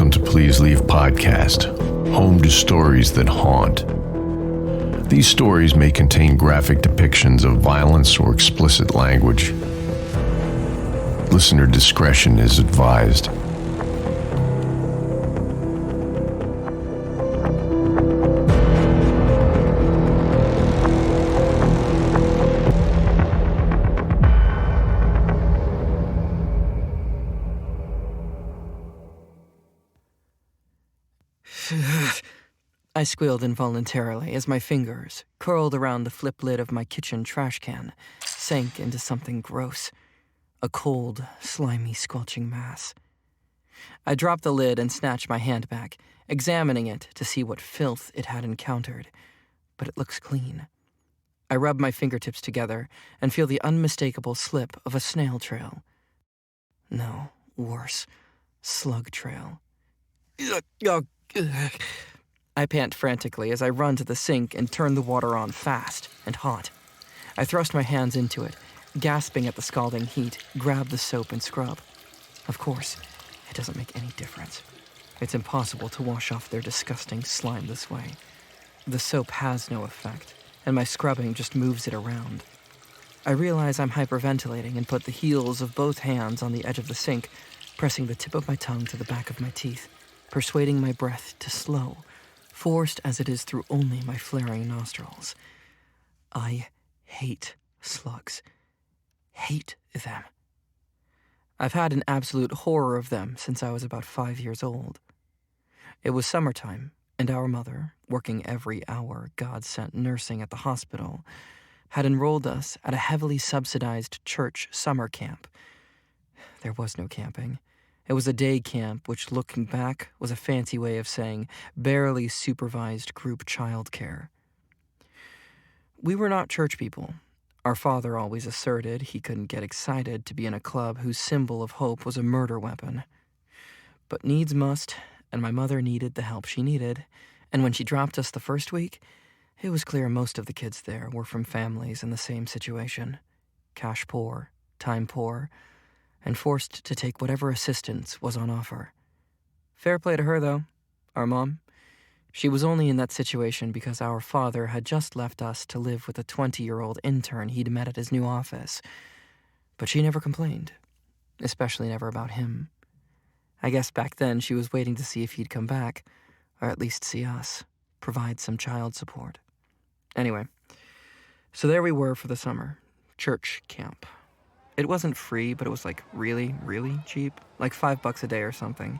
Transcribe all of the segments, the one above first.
Welcome to Please Leave Podcast, home to stories that haunt. These stories may contain graphic depictions of violence or explicit language. Listener discretion is advised. I squealed involuntarily as my fingers, curled around the flip lid of my kitchen trash can, sank into something gross. A cold, slimy, squelching mass. I dropped the lid and snatched my hand back, examining it to see what filth it had encountered. But it looks clean. I rub my fingertips together and feel the unmistakable slip of a snail trail. No, worse. Slug trail. I pant frantically as I run to the sink and turn the water on fast and hot. I thrust my hands into it, gasping at the scalding heat, grab the soap and scrub. Of course, it doesn't make any difference. It's impossible to wash off their disgusting slime this way. The soap has no effect, and my scrubbing just moves it around. I realize I'm hyperventilating and put the heels of both hands on the edge of the sink, pressing the tip of my tongue to the back of my teeth, persuading my breath to slow, forced as it is through only my flaring nostrils. I hate slugs. Hate them. I've had an absolute horror of them since I was about 5 years old. It was summertime, and our mother, working every hour God sent nursing at the hospital, had enrolled us at a heavily subsidized church summer camp. There was no camping. It was a day camp, which, looking back, was a fancy way of saying barely supervised group childcare. We were not church people. Our father always asserted he couldn't get excited to be in a club whose symbol of hope was a murder weapon. But needs must, and my mother needed the help she needed, and when she dropped us the first week, it was clear most of the kids there were from families in the same situation. Cash poor, time poor, and forced to take whatever assistance was on offer. Fair play to her, though. Our mom. She was only in that situation because our father had just left us to live with a 20-year-old intern he'd met at his new office. But she never complained, especially never about him. I guess back then she was waiting to see if he'd come back, or at least see us, provide some child support. Anyway, so there we were for the summer. Church camp. It wasn't free, but it was really, really cheap, like $5 a day or something.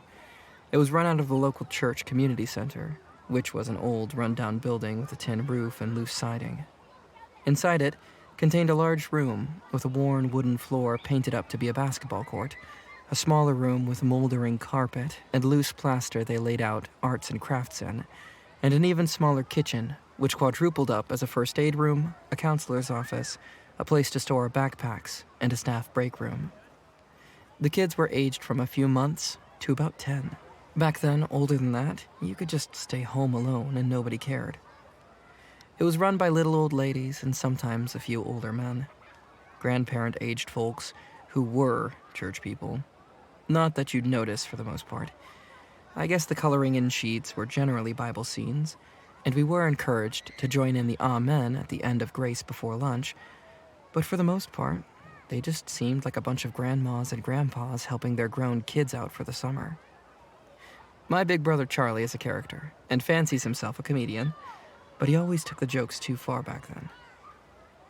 It was run out of the local church community center, which was an old, run-down building with a tin roof and loose siding. Inside it contained a large room with a worn wooden floor painted up to be a basketball court, a smaller room with moldering carpet and loose plaster they laid out arts and crafts in, and an even smaller kitchen, which quadrupled up as a first aid room, a counselor's office, a place to store backpacks, and a staff break room. The kids were aged from a few months to about 10. Back then, older than that, you could just stay home alone and nobody cared. It was run by little old ladies and sometimes a few older men. Grandparent-aged folks who were church people. Not that you'd notice for the most part. I guess the coloring in sheets were generally Bible scenes, and we were encouraged to join in the Amen at the end of Grace before lunch, but for the most part, they just seemed like a bunch of grandmas and grandpas helping their grown kids out for the summer. My big brother Charlie is a character, and fancies himself a comedian, but he always took the jokes too far back then.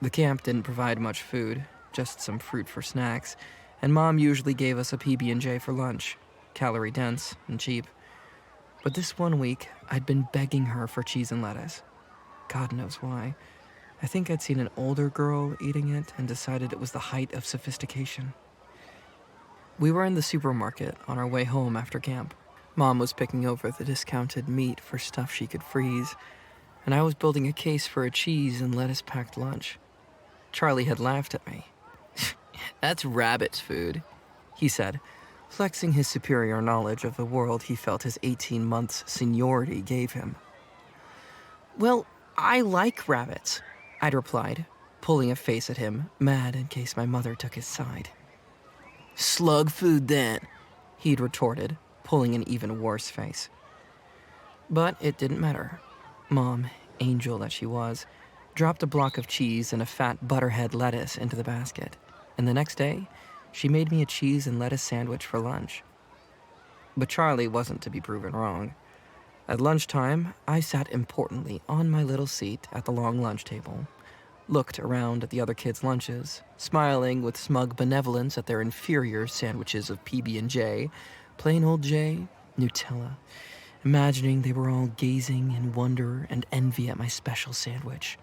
The camp didn't provide much food, just some fruit for snacks, and Mom usually gave us a PB&J for lunch, calorie-dense and cheap. But this one week, I'd been begging her for cheese and lettuce. God knows why. I think I'd seen an older girl eating it and decided it was the height of sophistication. We were in the supermarket on our way home after camp. Mom was picking over the discounted meat for stuff she could freeze, and I was building a case for a cheese and lettuce-packed lunch. Charlie had laughed at me. "That's rabbit's food," he said, flexing his superior knowledge of the world he felt his 18 months seniority gave him. "Well, I like rabbits," I'd replied, pulling a face at him, mad in case my mother took his side. "Slug food, then," he'd retorted, pulling an even worse face. But it didn't matter. Mom, angel that she was, dropped a block of cheese and a fat butterhead lettuce into the basket, and the next day, she made me a cheese and lettuce sandwich for lunch. But Charlie wasn't to be proven wrong. At lunchtime, I sat importantly on my little seat at the long lunch table, looked around at the other kids' lunches, smiling with smug benevolence at their inferior sandwiches of PB&J, plain old J, Nutella, imagining they were all gazing in wonder and envy at my special sandwich.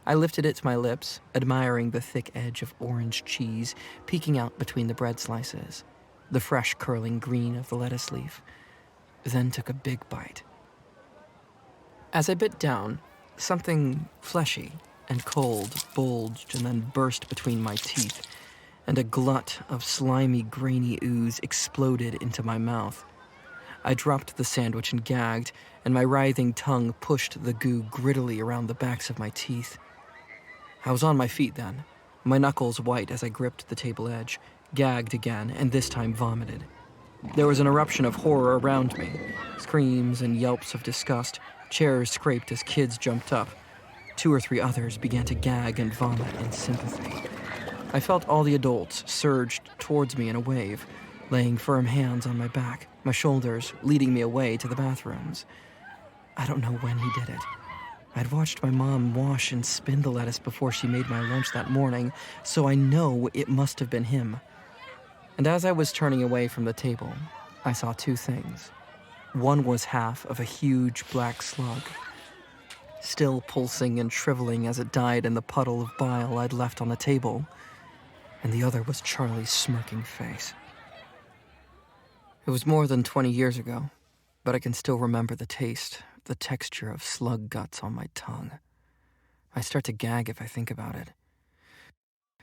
I lifted it to my lips, admiring the thick edge of orange cheese peeking out between the bread slices, the fresh curling green of the lettuce leaf, then took a big bite. As I bit down, something fleshy and cold bulged and then burst between my teeth, and a glut of slimy, grainy ooze exploded into my mouth. I dropped the sandwich and gagged, and my writhing tongue pushed the goo grittily around the backs of my teeth. I was on my feet then, my knuckles white as I gripped the table edge, gagged again, and this time vomited. There was an eruption of horror around me, screams and yelps of disgust, chairs scraped as kids jumped up. 2 or 3 others began to gag and vomit in sympathy. I felt all the adults surged towards me in a wave, laying firm hands on my back, my shoulders, leading me away to the bathrooms. I don't know when he did it. I'd watched my mom wash and spin the lettuce before she made my lunch that morning, so I know it must have been him. And as I was turning away from the table, I saw 2 things. One was half of a huge black slug, still pulsing and shriveling as it died in the puddle of bile I'd left on the table, and the other was Charlie's smirking face. It was more than 20 years ago, but I can still remember the taste, the texture of slug guts on my tongue. I start to gag if I think about it.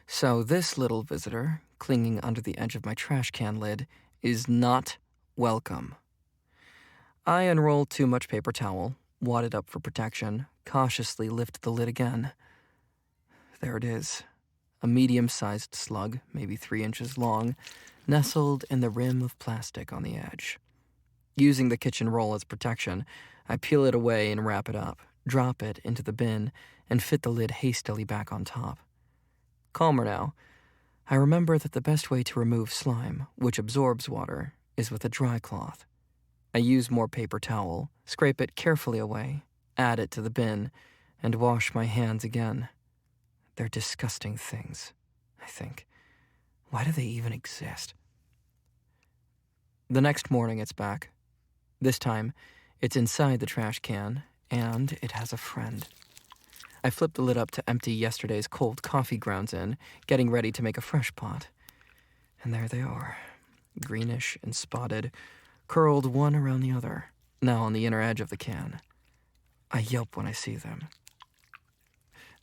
So this little visitor, clinging under the edge of my trash can lid, is not welcome. I unrolled too much paper towel, wadded up for protection, cautiously lift the lid again. There it is. A medium-sized slug, maybe 3 inches long, nestled in the rim of plastic on the edge. Using the kitchen roll as protection, I peel it away and wrap it up, drop it into the bin, and fit the lid hastily back on top. Calmer now, I remember that the best way to remove slime, which absorbs water, is with a dry cloth. I use more paper towel, scrape it carefully away, add it to the bin, and wash my hands again. They're disgusting things, I think. Why do they even exist? The next morning it's back. This time, it's inside the trash can, and it has a friend. I flip the lid up to empty yesterday's cold coffee grounds in, getting ready to make a fresh pot. And there they are, greenish and spotted, curled one around the other, now on the inner edge of the can. I yelp when I see them.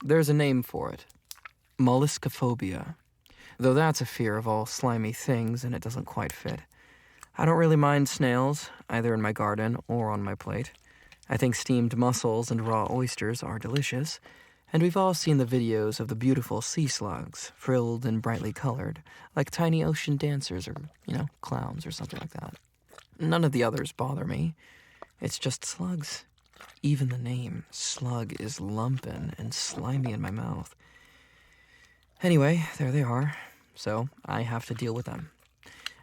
There's a name for it, molluscophobia, though that's a fear of all slimy things and it doesn't quite fit. I don't really mind snails, either in my garden or on my plate. I think steamed mussels and raw oysters are delicious, and we've all seen the videos of the beautiful sea slugs, frilled and brightly colored, like tiny ocean dancers or, clowns or something like that. None of the others bother me. It's just slugs. Even the name, slug, is lumpin' and slimy in my mouth. Anyway, there they are, so I have to deal with them.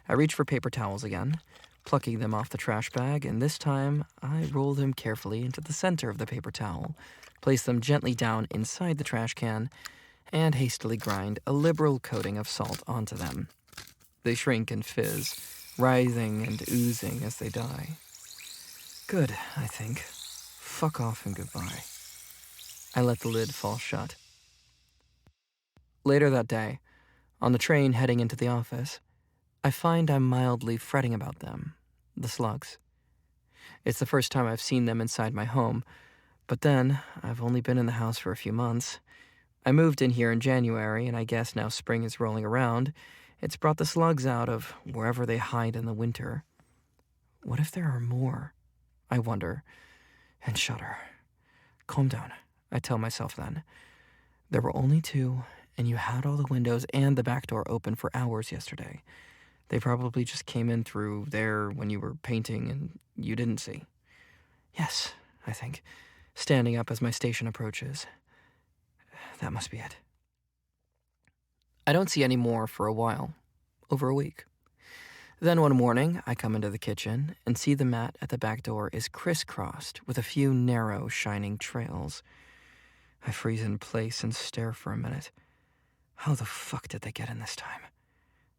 I reach for paper towels again, plucking them off the trash bag, and this time I roll them carefully into the center of the paper towel, place them gently down inside the trash can, and hastily grind a liberal coating of salt onto them. They shrink and fizz, writhing and oozing as they die. Good, I think. Fuck off and goodbye. I let the lid fall shut. Later that day, on the train heading into the office, I find I'm mildly fretting about them, the slugs. It's the first time I've seen them inside my home, but then I've only been in the house for a few months. I moved in here in January, and I guess now spring is rolling around. It's brought the slugs out of wherever they hide in the winter. What if there are more? I wonder, and shudder. Calm down, I tell myself then. There were only 2, and you had all the windows and the back door open for hours yesterday. They probably just came in through there when you were painting and you didn't see. Yes, I think, standing up as my station approaches. That must be it. I don't see any more for a while, over a week. Then one morning, I come into the kitchen and see the mat at the back door is crisscrossed with a few narrow, shining trails. I freeze in place and stare for a minute. How the fuck did they get in this time?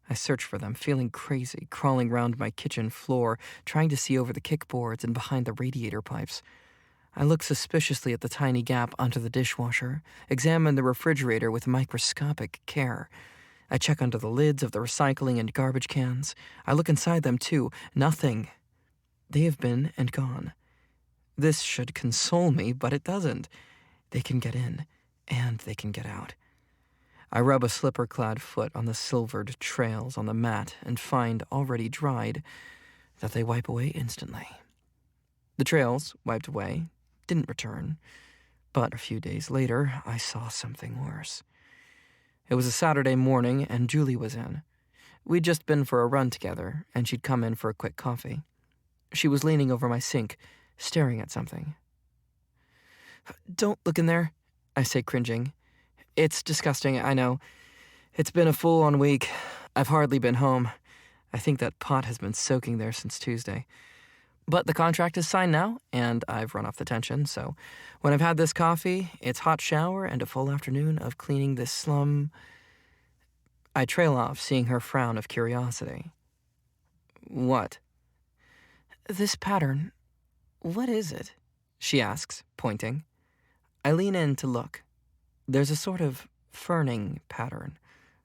I search for them, feeling crazy, crawling round my kitchen floor, trying to see over the kickboards and behind the radiator pipes. I look suspiciously at the tiny gap under the dishwasher, examine the refrigerator with microscopic care. I check under the lids of the recycling and garbage cans. I look inside them too. Nothing. They have been and gone. This should console me, but it doesn't. They can get in, and they can get out. I rub a slipper-clad foot on the silvered trails on the mat and find, already dried, that they wipe away instantly. The trails, wiped away, didn't return, but a few days later, I saw something worse. It was a Saturday morning, and Julie was in. We'd just been for a run together, and she'd come in for a quick coffee. She was leaning over my sink, staring at something. "Don't look in there," I say, cringing. "It's disgusting, I know. It's been a full-on week. I've hardly been home. I think that pot has been soaking there since Tuesday. But the contract is signed now, and I've run off the tension, so when I've had this coffee, it's hot shower and a full afternoon of cleaning this slum." I trail off, seeing her frown of curiosity. "What?" "This pattern. What is it?" she asks, pointing. I lean in to look. There's a sort of ferning pattern,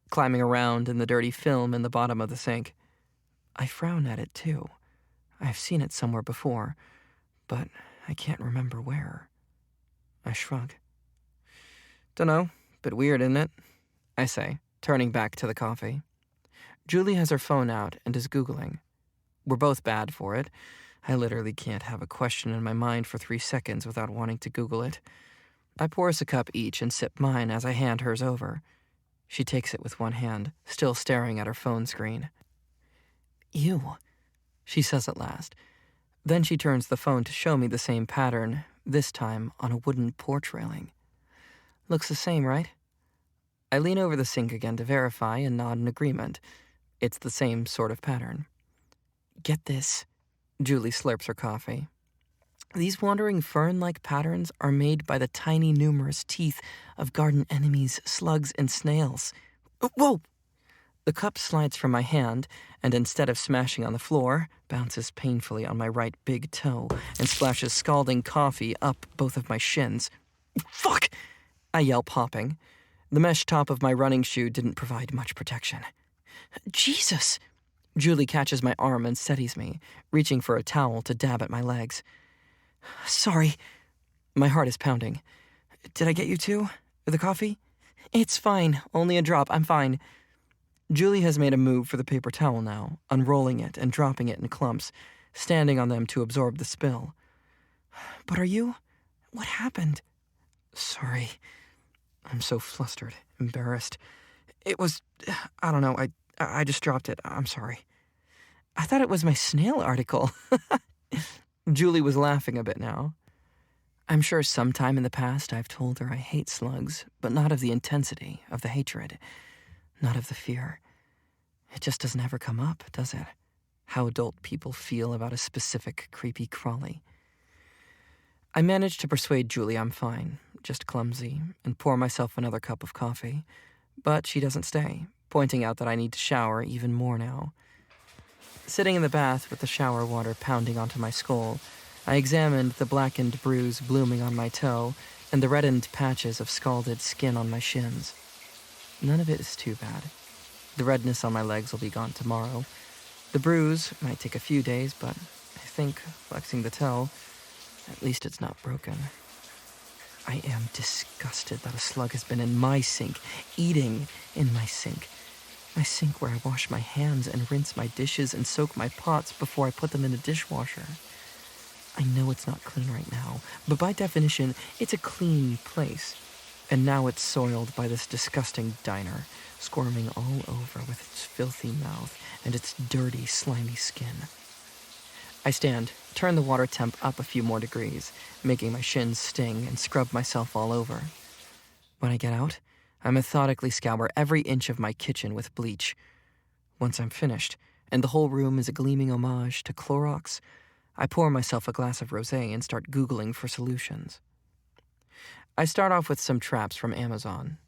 climbing around in the dirty film in the bottom of the sink. I frown at it, too. I've seen it somewhere before, but I can't remember where. I shrug. "Dunno, bit weird, isn't it?" I say, turning back to the coffee. Julie has her phone out and is Googling. We're both bad for it. I literally can't have a question in my mind for 3 seconds without wanting to Google it. I pour us a cup each and sip mine as I hand hers over. She takes it with one hand, still staring at her phone screen. "Ew," she says at last. Then she turns the phone to show me the same pattern, this time on a wooden porch railing. "Looks the same, right?" I lean over the sink again to verify and nod in agreement. It's the same sort of pattern. "Get this." Julie slurps her coffee. "These wandering fern-like patterns are made by the tiny, numerous teeth of garden enemies, slugs, and snails." Whoa! The cup slides from my hand, and instead of smashing on the floor, bounces painfully on my right big toe and splashes scalding coffee up both of my shins. "Fuck!" I yell, popping. The mesh top of my running shoe didn't provide much protection. "Jesus!" Julie catches my arm and steadies me, reaching for a towel to dab at my legs. "Sorry." My heart is pounding. "Did I get you too? The coffee?" "It's fine. Only a drop. I'm fine." Julie has made a move for the paper towel now, unrolling it and dropping it in clumps, standing on them to absorb the spill. "But are you? What happened?" "Sorry." I'm so flustered, embarrassed. "It was, I don't know, I just dropped it. I'm sorry." "I thought it was my snail article." Julie was laughing a bit now. I'm sure sometime in the past I've told her I hate slugs, but not of the intensity of the hatred, not of the fear. It just doesn't ever come up, does it? How adult people feel about a specific creepy crawly. I manage to persuade Julie I'm fine, just clumsy, and pour myself another cup of coffee, but she doesn't stay, pointing out that I need to shower even more now. Sitting in the bath with the shower water pounding onto my skull, I examined the blackened bruise blooming on my toe and the reddened patches of scalded skin on my shins. None of it is too bad. The redness on my legs will be gone tomorrow. The bruise might take a few days, but I think, flexing the toe, at least it's not broken. I am disgusted that a slug has been in my sink, eating in my sink. My sink where I wash my hands and rinse my dishes and soak my pots before I put them in the dishwasher. I know it's not clean right now, but by definition, it's a clean place. And now it's soiled by this disgusting diner, squirming all over with its filthy mouth and its dirty, slimy skin. I stand, turn the water temp up a few more degrees, making my shins sting, and scrub myself all over. When I get out, I methodically scour every inch of my kitchen with bleach. Once I'm finished, and the whole room is a gleaming homage to Clorox, I pour myself a glass of rosé and start Googling for solutions. I start off with some traps from Amazon.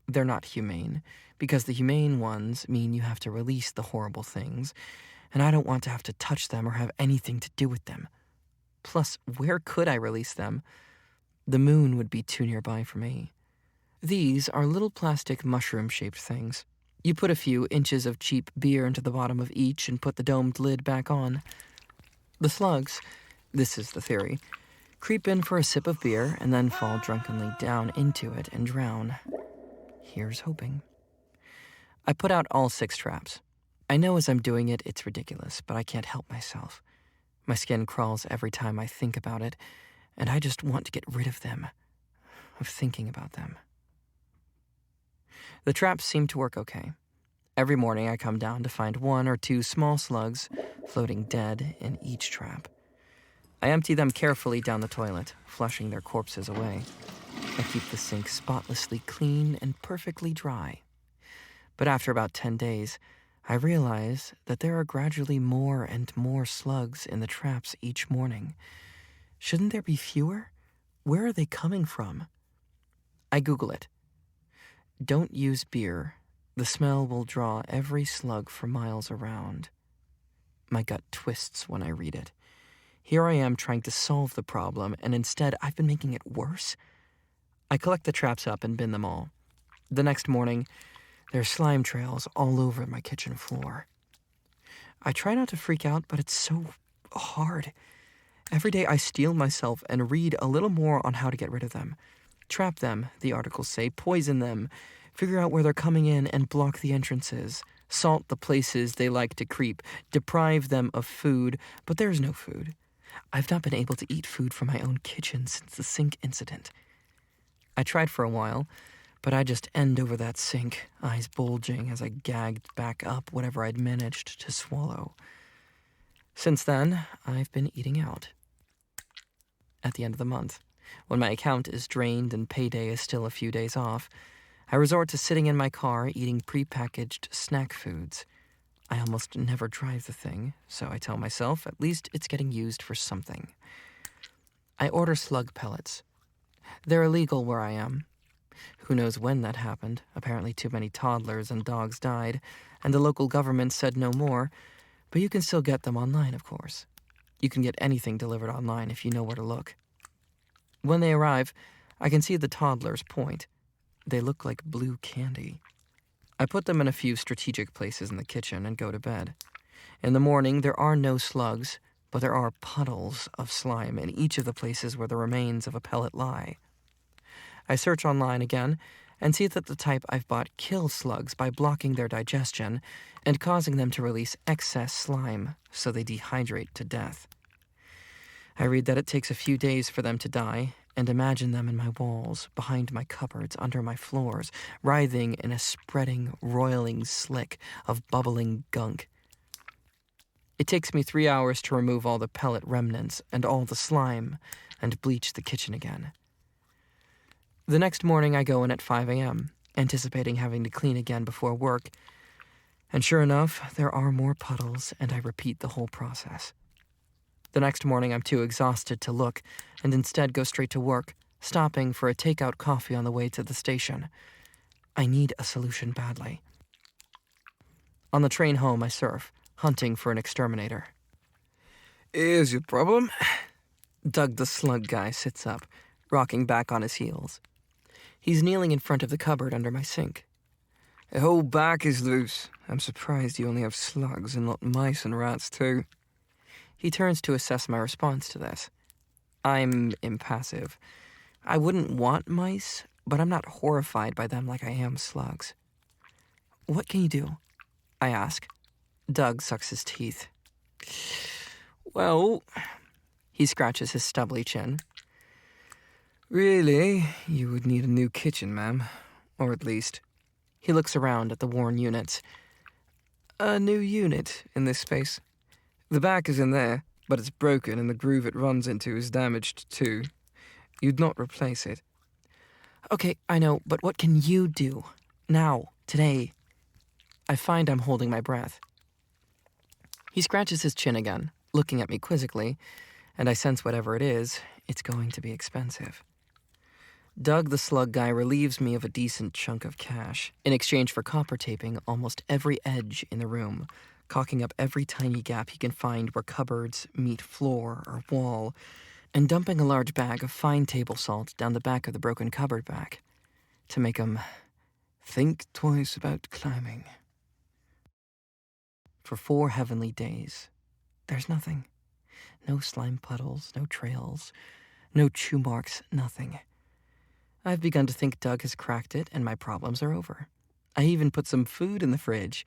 They're not humane, because the humane ones mean you have to release the horrible things, and I don't want to have to touch them or have anything to do with them. Plus, where could I release them? The moon would be too nearby for me. These are little plastic mushroom-shaped things. You put a few inches of cheap beer into the bottom of each and put the domed lid back on. The slugs, this is the theory, creep in for a sip of beer and then fall drunkenly down into it and drown. Here's hoping. I put out all 6 traps. I know as I'm doing it, it's ridiculous, but I can't help myself. My skin crawls every time I think about it, and I just want to get rid of them, of thinking about them. The traps seem to work okay. Every morning I come down to find 1 or 2 small slugs floating dead in each trap. I empty them carefully down the toilet, flushing their corpses away. I keep the sink spotlessly clean and perfectly dry. But after about 10 days, I realize that there are gradually more and more slugs in the traps each morning. Shouldn't there be fewer? Where are they coming from? I Google it. Don't use beer. The smell will draw every slug for miles around. My gut twists when I read it. Here I am trying to solve the problem, and instead I've been making it worse. I collect the traps up and bin them all. The next morning, there are slime trails all over my kitchen floor. I try not to freak out, but it's so hard. Every day I steel myself and read a little more on how to get rid of them. Trap them, the articles say, poison them, figure out where they're coming in and block the entrances, salt the places they like to creep, deprive them of food, but there's no food. I've not been able to eat food from my own kitchen since the sink incident. I tried for a while, but I just end over that sink, eyes bulging as I gagged back up whatever I'd managed to swallow. Since then, I've been eating out. At the end of the month, when my account is drained and payday is still a few days off, I resort to sitting in my car eating prepackaged snack foods. I almost never drive the thing, so I tell myself at least it's getting used for something. I order slug pellets. They're illegal where I am. Who knows when that happened? Apparently too many toddlers and dogs died, and the local government said no more, but you can still get them online, of course. You can get anything delivered online if you know where to look. When they arrive, I can see the toddlers point. They look like blue candy. I put them in a few strategic places in the kitchen and go to bed. In the morning, there are no slugs, but there are puddles of slime in each of the places where the remains of a pellet lie. I search online again and see that the type I've bought kill slugs by blocking their digestion and causing them to release excess slime so they dehydrate to death. I read that it takes a few days for them to die and imagine them in my walls, behind my cupboards, under my floors, writhing in a spreading, roiling slick of bubbling gunk. It takes me 3 hours to remove all the pellet remnants and all the slime and bleach the kitchen again. The next morning I go in at 5 a.m., anticipating having to clean again before work, and sure enough, there are more puddles, and I repeat the whole process. The next morning I'm too exhausted to look, and instead go straight to work, stopping for a takeout coffee on the way to the station. I need a solution badly. On the train home I surf, hunting for an exterminator. Here's your problem. Doug the slug guy sits up, rocking back on his heels. He's kneeling in front of the cupboard under my sink. The whole back is loose. I'm surprised you only have slugs and not mice and rats too. He turns to assess my response to this. I'm impassive. I wouldn't want mice, but I'm not horrified by them like I am slugs. What can you do? I ask. Doug sucks his teeth. Well, he scratches his stubbly chin. Really? You would need a new kitchen, ma'am. Or at least... He looks around at the worn units. A new unit in this space. The back is in there, but it's broken and the groove it runs into is damaged too. You'd not replace it. Okay, I know, but what can you do? Now, today. I find I'm holding my breath. He scratches his chin again, looking at me quizzically, and I sense whatever it is, it's going to be expensive. Doug the slug guy relieves me of a decent chunk of cash in exchange for copper taping almost every edge in the room, caulking up every tiny gap he can find where cupboards meet floor or wall, and dumping a large bag of fine table salt down the back of the broken cupboard back to make 'em think twice about climbing. For 4 heavenly days, there's nothing. No slime puddles, no trails, no chew marks, nothing. I've begun to think Doug has cracked it and my problems are over. I even put some food in the fridge.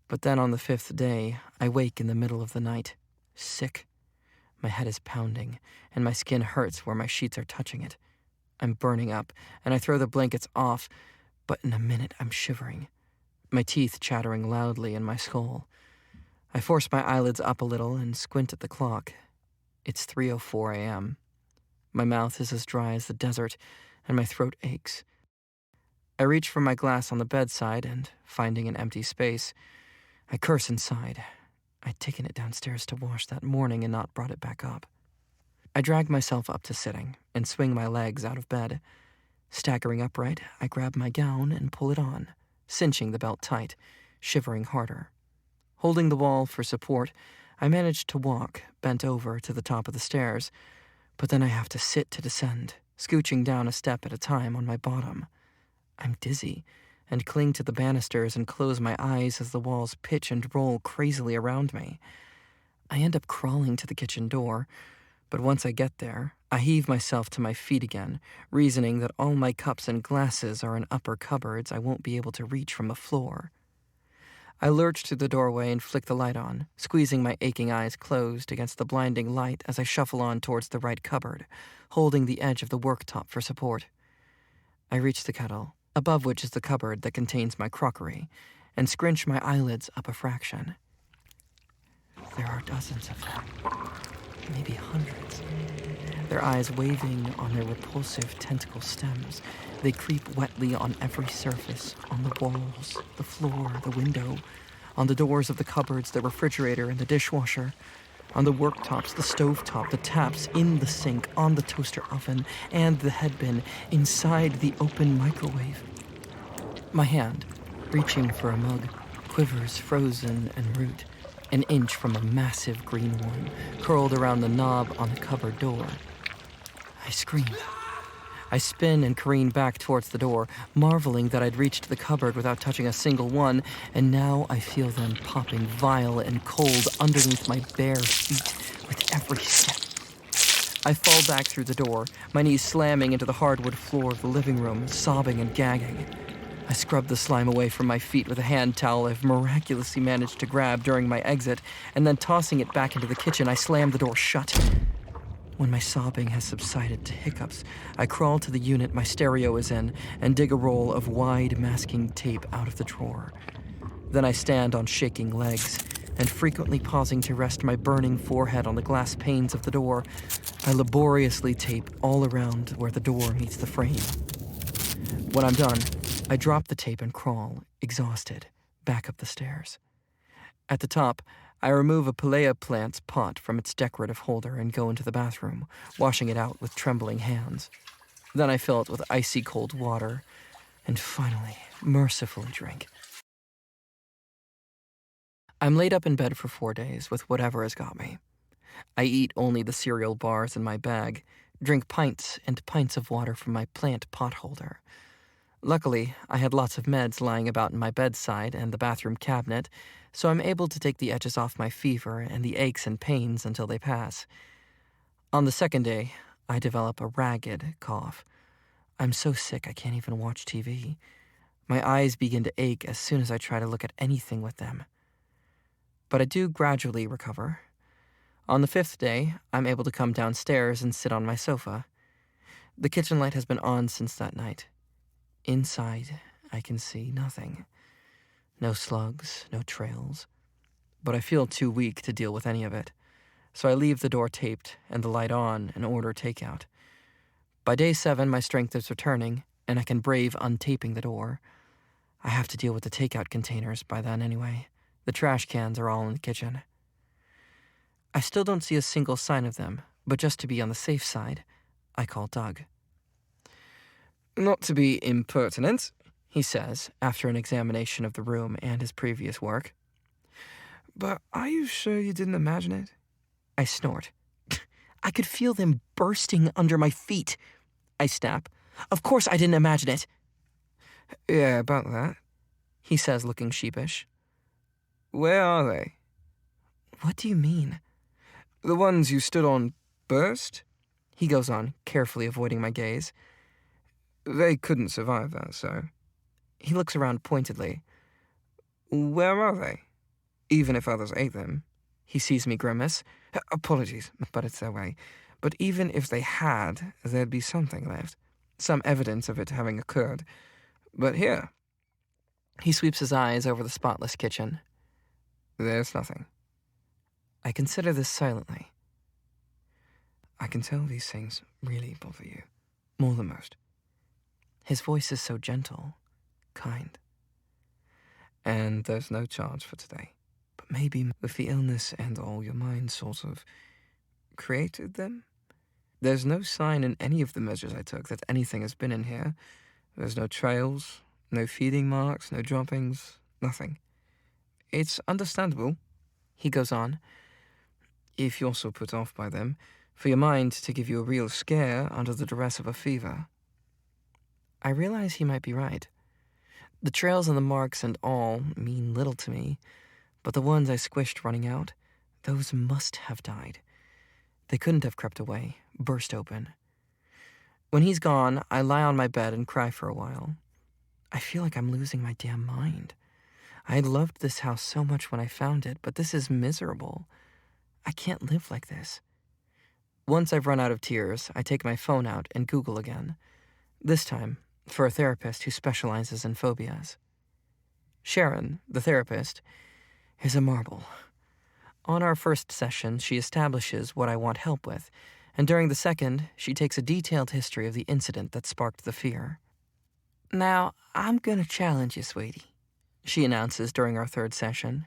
But then on the 5th day, I wake in the middle of the night, sick. My head is pounding, and my skin hurts where my sheets are touching it. I'm burning up, and I throw the blankets off, but in a minute I'm shivering, my teeth chattering loudly in my skull. I force my eyelids up a little and squint at the clock. It's 3:04 a.m. My mouth is as dry as the desert, and my throat aches. I reach for my glass on the bedside, and, finding an empty space, I curse inside. I'd taken it downstairs to wash that morning and not brought it back up. I drag myself up to sitting and swing my legs out of bed. Staggering upright, I grab my gown and pull it on, cinching the belt tight, shivering harder. Holding the wall for support, I manage to walk, bent over to the top of the stairs, but then I have to sit to descend, scooching down a step at a time on my bottom. I'm dizzy, and cling to the banisters and close my eyes as the walls pitch and roll crazily around me. I end up crawling to the kitchen door, but once I get there, I heave myself to my feet again, reasoning that all my cups and glasses are in upper cupboards I won't be able to reach from the floor. I lurch to the doorway and flick the light on, squeezing my aching eyes closed against the blinding light as I shuffle on towards the right cupboard, holding the edge of the worktop for support. I reach the kettle, above which is the cupboard that contains my crockery, and scrunch my eyelids up a fraction. There are dozens of them, maybe hundreds. Their eyes waving on their repulsive tentacle stems, they creep wetly on every surface, on the walls, the floor, the window, on the doors of the cupboards, the refrigerator, and the dishwasher, on the worktops, the stovetop, the taps, in the sink, on the toaster oven, and the headbin, inside the open microwave. My hand, reaching for a mug, quivers frozen en route, an inch from a massive green one, curled around the knob on the cupboard door. I scream. I spin and careen back towards the door, marveling that I'd reached the cupboard without touching a single one, and now I feel them popping vile and cold underneath my bare feet with every step. I fall back through the door, my knees slamming into the hardwood floor of the living room, sobbing and gagging. I scrub the slime away from my feet with a hand towel I've miraculously managed to grab during my exit, and then tossing it back into the kitchen, I slam the door shut. When my sobbing has subsided to hiccups, I crawl to the unit my stereo is in and dig a roll of wide masking tape out of the drawer. Then I stand on shaking legs, and frequently pausing to rest my burning forehead on the glass panes of the door, I laboriously tape all around where the door meets the frame. When I'm done, I drop the tape and crawl, exhausted, back up the stairs. At the top, I remove a Pelea plant's pot from its decorative holder and go into the bathroom, washing it out with trembling hands. Then I fill it with icy cold water, and finally, mercifully drink. I'm laid up in bed for 4 days with whatever has got me. I eat only the cereal bars in my bag, drink pints and pints of water from my plant pot holder. Luckily, I had lots of meds lying about in my bedside and the bathroom cabinet, so I'm able to take the edges off my fever and the aches and pains until they pass. On the 2nd day, I develop a ragged cough. I'm so sick I can't even watch TV. My eyes begin to ache as soon as I try to look at anything with them. But I do gradually recover. On the 5th day, I'm able to come downstairs and sit on my sofa. The kitchen light has been on since that night. Inside, I can see nothing. No slugs, no trails. But I feel too weak to deal with any of it, so I leave the door taped and the light on and order takeout. By day 7, my strength is returning, and I can brave untaping the door. I have to deal with the takeout containers by then anyway. The trash cans are all in the kitchen. I still don't see a single sign of them, but just to be on the safe side, I call Doug. Not to be impertinent, he says, after an examination of the room and his previous work. But are you sure you didn't imagine it? I snort. I could feel them bursting under my feet. I snap. Of course I didn't imagine it. Yeah, about that, he says, looking sheepish. Where are they? What do you mean? The ones you stood on burst? He goes on, carefully avoiding my gaze. They couldn't survive that, so. He looks around pointedly. Where are they? Even if others ate them. He sees me grimace. Apologies, but it's their way. But even if they had, there'd be something left. Some evidence of it having occurred. But here. He sweeps his eyes over the spotless kitchen. There's nothing. I consider this silently. I can tell these things really bother you. More than most. His voice is so gentle, kind. And there's no charge for today. But maybe with the illness and all, your mind sort of created them? There's no sign in any of the measures I took that anything has been in here. There's no trails, no feeding marks, no droppings, nothing. It's understandable, he goes on, if you're so put off by them, for your mind to give you a real scare under the duress of a fever. I realize he might be right. The trails and the marks and all mean little to me, but the ones I squished running out, those must have died. They couldn't have crept away, burst open. When he's gone, I lie on my bed and cry for a while. I feel like I'm losing my damn mind. I had loved this house so much when I found it, but this is miserable. I can't live like this. Once I've run out of tears, I take my phone out and Google again. This time, for a therapist who specializes in phobias. Sharon, the therapist, is a marvel. On our first session, she establishes what I want help with, and during the second, she takes a detailed history of the incident that sparked the fear. "Now, I'm gonna challenge you, sweetie," she announces during our third session.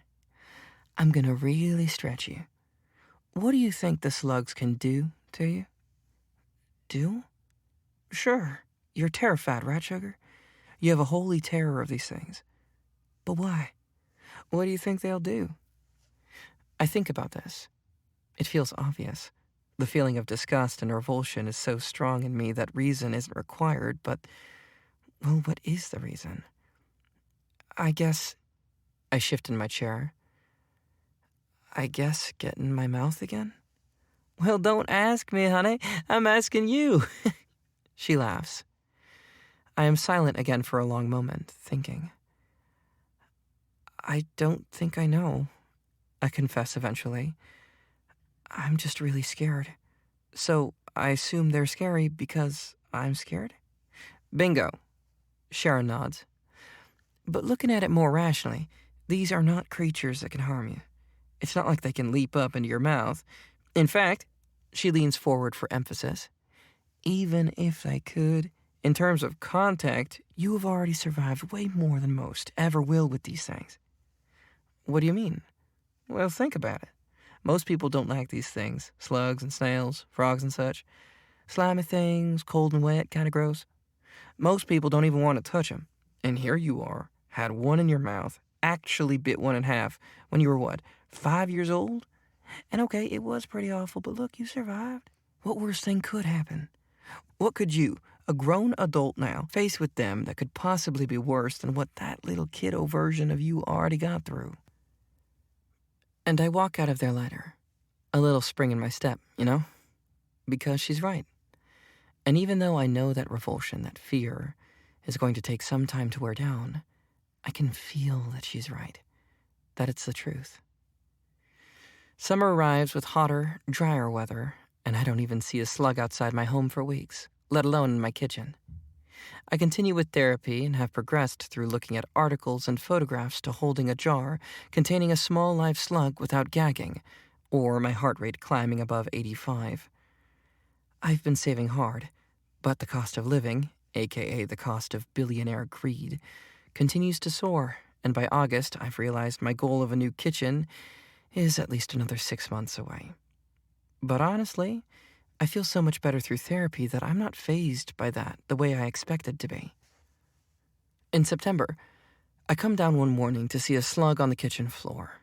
"I'm gonna really stretch you. What do you think the slugs can do to you?" "Do?" "Sure. You're terrified, right, sugar? You have a holy terror of these things. But why? What do you think they'll do?" I think about this. It feels obvious. The feeling of disgust and revulsion is so strong in me that reason isn't required, but, well, what is the reason? I guess I shift in my chair. I guess get in my mouth again? "Well, don't ask me, honey. I'm asking you." She laughs. I am silent again for a long moment, thinking. "I don't think I know," I confess eventually. "I'm just really scared. So I assume they're scary because I'm scared?" "Bingo," Sharon nods. "But looking at it more rationally, these are not creatures that can harm you. It's not like they can leap up into your mouth. In fact," she leans forward for emphasis, "even if they could, in terms of contact, you have already survived way more than most ever will with these things." "What do you mean?" "Well, think about it. Most people don't like these things. Slugs and snails, frogs and such. Slimy things, cold and wet, kind of gross. Most people don't even want to touch them. And here you are, had one in your mouth, actually bit one in half when you were, what, 5 years old? And okay, it was pretty awful, but look, you survived. What worse thing could happen? What could you, a grown adult now, face with them that could possibly be worse than what that little kiddo version of you already got through?" And I walk out of there lighter. A little spring in my step, you know? Because she's right. And even though I know that revulsion, that fear, is going to take some time to wear down, I can feel that she's right. That it's the truth. Summer arrives with hotter, drier weather, and I don't even see a slug outside my home for weeks, let alone in my kitchen. I continue with therapy and have progressed through looking at articles and photographs to holding a jar containing a small live slug without gagging, or my heart rate climbing above 85. I've been saving hard, but the cost of living, aka the cost of billionaire greed, continues to soar, and by August I've realized my goal of a new kitchen is at least another 6 months away. But honestly, I feel so much better through therapy that I'm not fazed by that the way I expected to be. In September, I come down one morning to see a slug on the kitchen floor.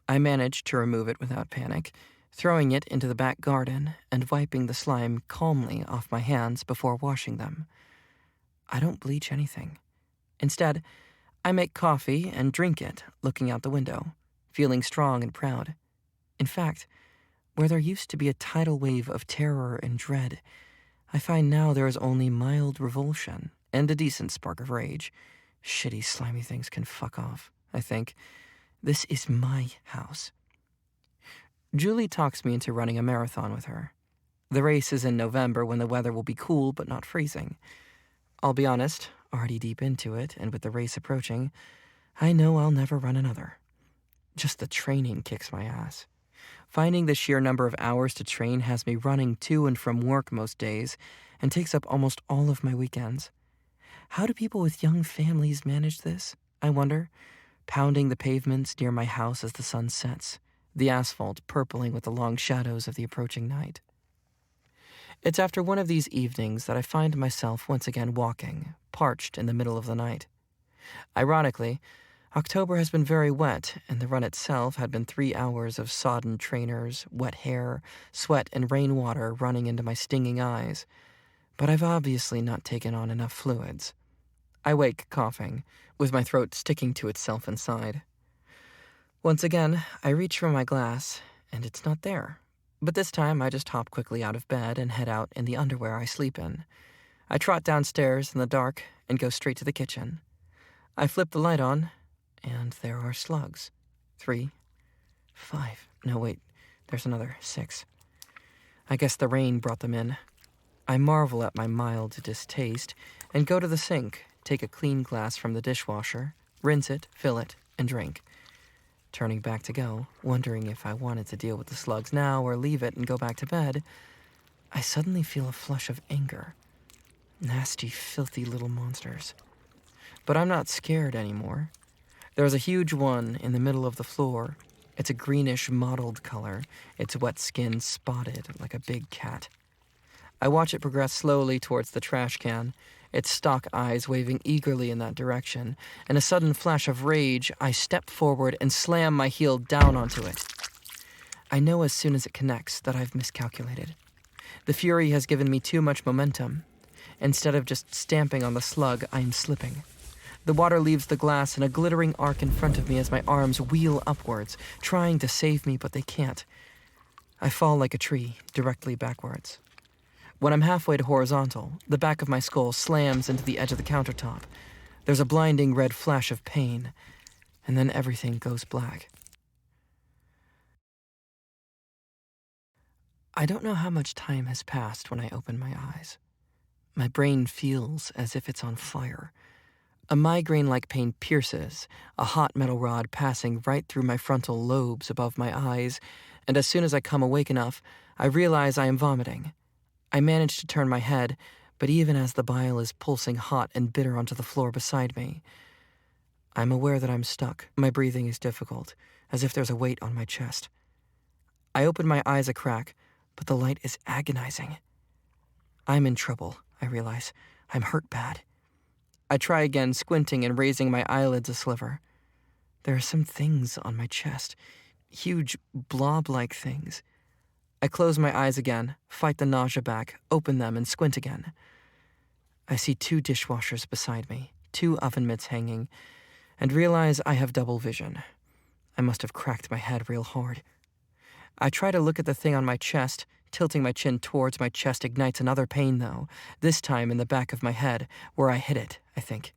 I manage to remove it without panic, throwing it into the back garden and wiping the slime calmly off my hands before washing them. I don't bleach anything. Instead, I make coffee and drink it, looking out the window, feeling strong and proud. In fact, where there used to be a tidal wave of terror and dread, I find now there is only mild revulsion and a decent spark of rage. Shitty, slimy things can fuck off, I think. This is my house. Julie talks me into running a marathon with her. The race is in November when the weather will be cool but not freezing. I'll be honest, already deep into it, and with the race approaching, I know I'll never run another. Just the training kicks my ass. Finding the sheer number of hours to train has me running to and from work most days and takes up almost all of my weekends. How do people with young families manage this, I wonder, pounding the pavements near my house as the sun sets, the asphalt purpling with the long shadows of the approaching night. It's after one of these evenings that I find myself once again walking, parched in the middle of the night. Ironically, October has been very wet, and the run itself had been 3 hours of sodden trainers, wet hair, sweat, and rainwater running into my stinging eyes. But I've obviously not taken on enough fluids. I wake coughing, with my throat sticking to itself inside. Once again, I reach for my glass, and it's not there. But this time, I just hop quickly out of bed and head out in the underwear I sleep in. I trot downstairs in the dark and go straight to the kitchen. I flip the light on, and there are slugs. 3, 5. No, wait, there's another 6. I guess the rain brought them in. I marvel at my mild distaste and go to the sink, take a clean glass from the dishwasher, rinse it, fill it, and drink. Turning back to go, wondering if I wanted to deal with the slugs now or leave it and go back to bed, I suddenly feel a flush of anger. Nasty, filthy little monsters. But I'm not scared anymore. There's a huge one in the middle of the floor. It's a greenish mottled color, its wet skin spotted like a big cat. I watch it progress slowly towards the trash can, its stalk eyes waving eagerly in that direction. In a sudden flash of rage, I step forward and slam my heel down onto it. I know as soon as it connects that I've miscalculated. The fury has given me too much momentum. Instead of just stamping on the slug, I am slipping. The water leaves the glass in a glittering arc in front of me as my arms wheel upwards, trying to save me, but they can't. I fall like a tree, directly backwards. When I'm halfway to horizontal, the back of my skull slams into the edge of the countertop. There's a blinding red flash of pain, and then everything goes black. I don't know how much time has passed when I open my eyes. My brain feels as if it's on fire. A migraine-like pain pierces, a hot metal rod passing right through my frontal lobes above my eyes, and as soon as I come awake enough, I realize I am vomiting. I manage to turn my head, but even as the bile is pulsing hot and bitter onto the floor beside me, I'm aware that I'm stuck. My breathing is difficult, as if there's a weight on my chest. I open my eyes a crack, but the light is agonizing. I'm in trouble, I realize. I'm hurt bad. I try again, squinting and raising my eyelids a sliver. There are some things on my chest, huge blob-like things. I close my eyes again, fight the nausea back, open them, and squint again. I see 2 dishwashers beside me, 2 oven mitts hanging, and realize I have double vision. I must have cracked my head real hard. I try to look at the thing on my chest. Tilting my chin towards my chest ignites another pain, though, this time in the back of my head, where I hit it, I think.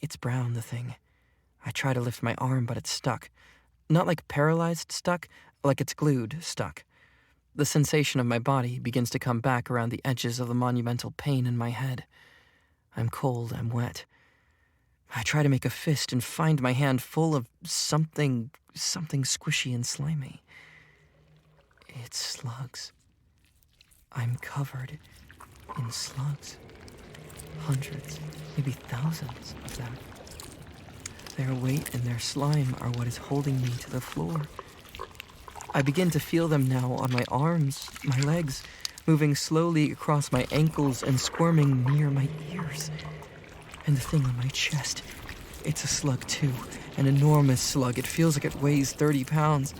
It's brown, the thing. I try to lift my arm, but it's stuck. Not like paralyzed stuck, like it's glued, stuck. The sensation of my body begins to come back around the edges of the monumental pain in my head. I'm cold, I'm wet. I try to make a fist and find my hand full of something squishy and slimy. It's slugs. I'm covered in slugs. Hundreds, maybe thousands of them. Their weight and their slime are what is holding me to the floor. I begin to feel them now on my arms, my legs, moving slowly across my ankles and squirming near my ears. And the thing on my chest, it's a slug too, an enormous slug. It feels like it weighs 30 pounds.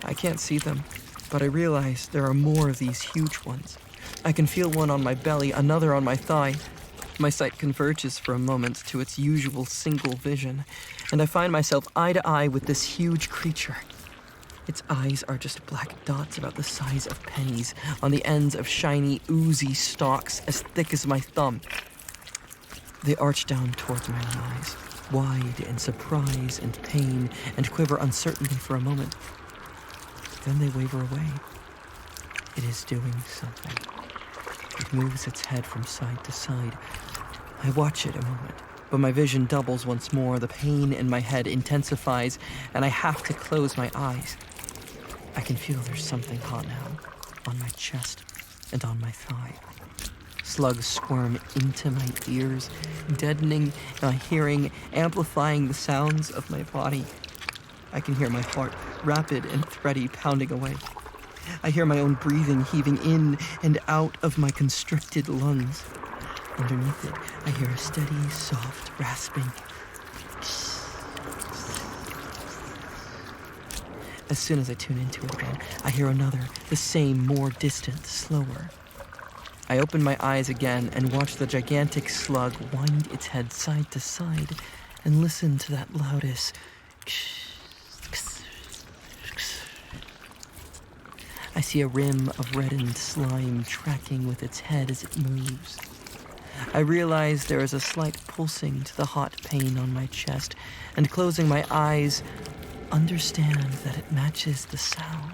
I can't see them, but I realize there are more of these huge ones. I can feel one on my belly, another on my thigh. My sight converges for a moment to its usual single vision, and I find myself eye to eye with this huge creature. Its eyes are just black dots about the size of pennies on the ends of shiny, oozy stalks as thick as my thumb. They arch down towards my eyes, wide in surprise and pain, and quiver uncertainly for a moment. Then they waver away. It is doing something. It moves its head from side to side. I watch it a moment, but my vision doubles once more. The pain in my head intensifies, and I have to close my eyes. I can feel there's something hot now, on my chest and on my thigh. Slugs squirm into my ears, deadening my hearing, amplifying the sounds of my body. I can hear my heart, rapid and thready, pounding away. I hear my own breathing heaving in and out of my constricted lungs. Underneath it, I hear a steady, soft rasping. As soon as I tune into it again, I hear another, the same, more distant, slower. I open my eyes again and watch the gigantic slug wind its head side to side and listen to that loudest I see a rim of reddened slime tracking with its head as it moves. I realize there is a slight pulsing to the hot pain on my chest, and closing my eyes, understand that it matches the sound.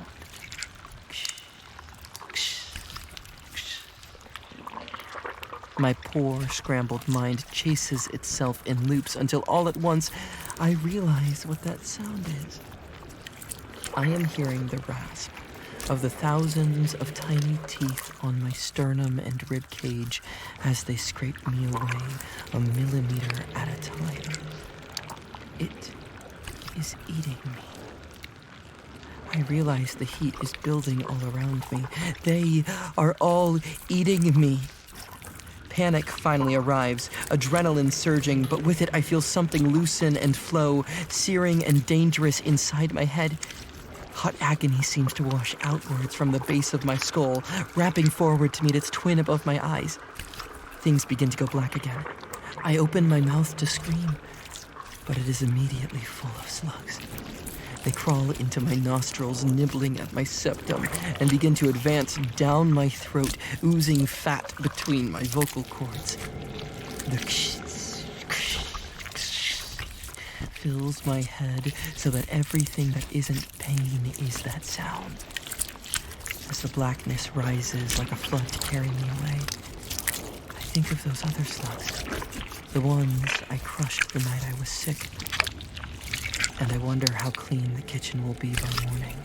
My poor, scrambled mind chases itself in loops until all at once I realize what that sound is. I am hearing the rasp of the thousands of tiny teeth on my sternum and rib cage as they scrape me away a millimeter at a time. It is eating me. I realize the heat is building all around me. They are all eating me. Panic finally arrives, adrenaline surging, but with it I feel something loosen and flow, searing and dangerous inside my head. Hot agony seems to wash outwards from the base of my skull, wrapping forward to meet its twin above my eyes. Things begin to go black again. I open my mouth to scream, but it is immediately full of slugs. They crawl into my nostrils, nibbling at my septum, and begin to advance down my throat, oozing fat between my vocal cords. The fills my head so that everything that isn't pain is that sound. As the blackness rises like a flood to carry me away, I think of those other slugs, the ones I crushed the night I was sick. And I wonder how clean the kitchen will be by morning.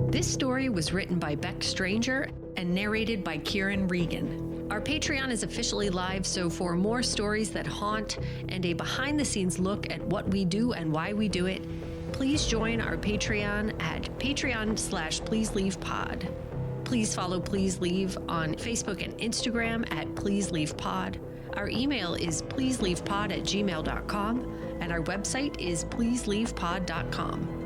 This story was written by Bec Stranger and narrated by Kieran Regan. Our Patreon is officially live, so for more stories that haunt and a behind-the-scenes look at what we do and why we do it, please join our Patreon at patreon.com/PleaseLeavePod. Please follow Please Leave on Facebook and Instagram at Please Leave Pod. Our email is pleaseleavepod@gmail.com, and our website is pleaseleavepod.com.